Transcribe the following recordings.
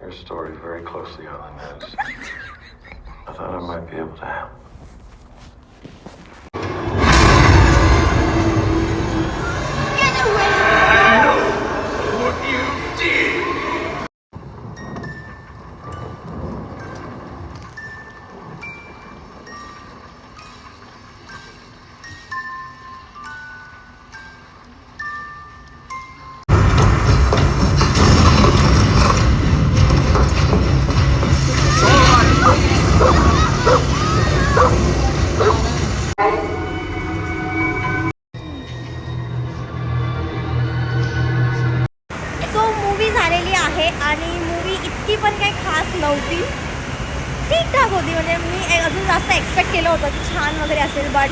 Your story very closely on the news. I thought I might be able to help. आणि movie इतकी पण काही खास नव्हती, ठीक ठाक होती. म्हणजे मी अजून जास्त एक्सपेक्ट केलं होतं की छान वगैरे असेल. बट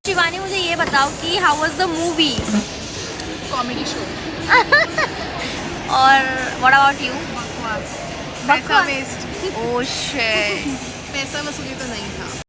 शिवानी मुझे ये बताओ कि हाउ वाज द मूवी? Comedy show. और व्हाट अबाउट यू? बकवास. पैसा वेस्ट. Oh shit. पैसा वसूली तो नहीं था.